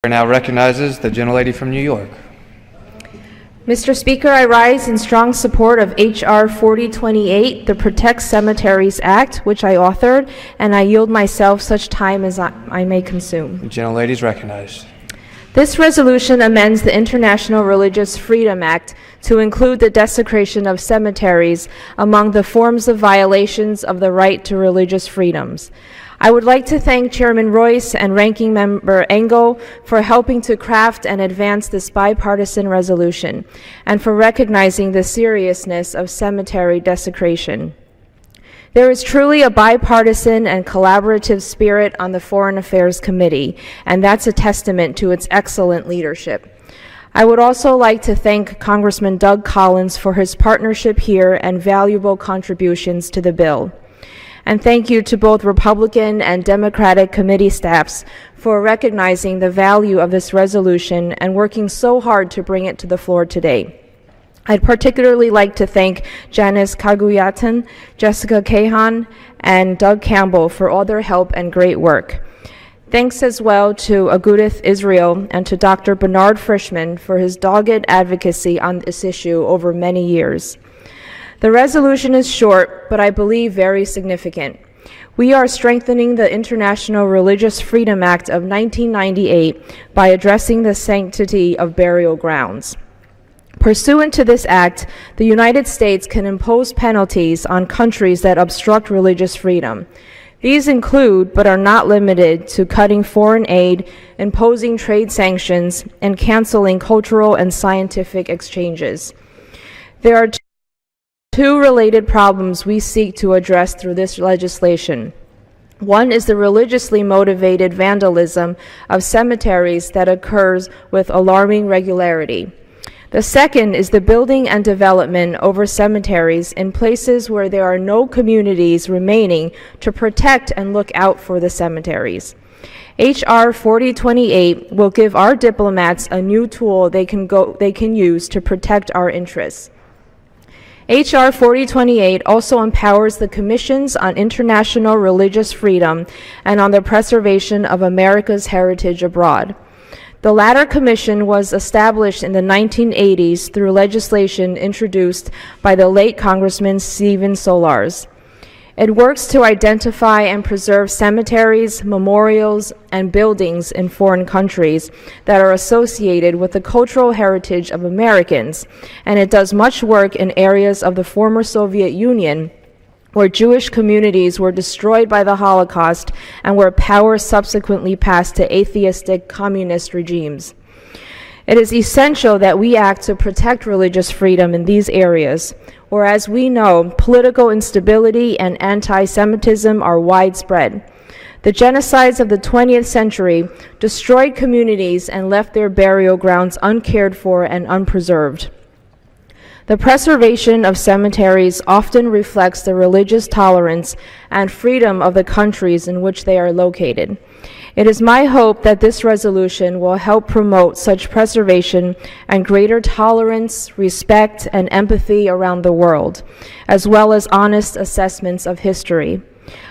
Now recognizes the gentlelady from New York. Mr. Speaker, I rise in strong support of H.R. 4028, the Protect Cemeteries Act, which I authored, and I yield myself such time as I may consume. The gentlelady is recognized. This resolution amends the International Religious Freedom Act to include the desecration of cemeteries among the forms of violations of the right to religious freedoms. I would like to thank Chairman Royce and Ranking Member Engel for helping to craft and advance this bipartisan resolution and for recognizing the seriousness of cemetery desecration. There is truly a bipartisan and collaborative spirit on the Foreign Affairs Committee, and that's a testament to its excellent leadership. I would also like to thank Congressman Doug Collins for his partnership here and valuable contributions to the bill. And thank you to both Republican and Democratic committee staffs for recognizing the value of this resolution and working so hard to bring it to the floor today. I'd particularly like to thank Janice Kaguyatan, Jessica Kahan, and Doug Campbell for all their help and great work. Thanks as well to Agudith Israel and to Dr. Bernard Frischman for his dogged advocacy on this issue over many years. The resolution is short, but I believe very significant. We are strengthening the International Religious Freedom Act of 1998 by addressing the sanctity of burial grounds. Pursuant to this act, the United States can impose penalties on countries that obstruct religious freedom. These include, but are not limited to, cutting foreign aid, imposing trade sanctions, and canceling cultural and scientific exchanges. There are two related problems we seek to address through this legislation. One is the religiously motivated vandalism of cemeteries that occurs with alarming regularity. The second is the building and development over cemeteries in places where there are no communities remaining to protect and look out for the cemeteries. H.R. 4028 will give our diplomats a new tool they can use to protect our interests. H.R. 4028 also empowers the Commissions on International Religious Freedom and on the Preservation of America's Heritage Abroad. The latter commission was established in the 1980s through legislation introduced by the late Congressman Stephen Solars. It works to identify and preserve cemeteries, memorials, and buildings in foreign countries that are associated with the cultural heritage of Americans, and it does much work in areas of the former Soviet Union where Jewish communities were destroyed by the Holocaust and where power subsequently passed to atheistic communist regimes. It is essential that we act to protect religious freedom in these areas, where, as we know, political instability and anti-Semitism are widespread. The genocides of the 20th century destroyed communities and left their burial grounds uncared for and unpreserved. The preservation of cemeteries often reflects the religious tolerance and freedom of the countries in which they are located. It is my hope that this resolution will help promote such preservation and greater tolerance, respect, and empathy around the world, as well as honest assessments of history.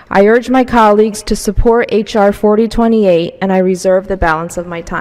I urge my colleagues to support H.R. 4028, and I reserve the balance of my time.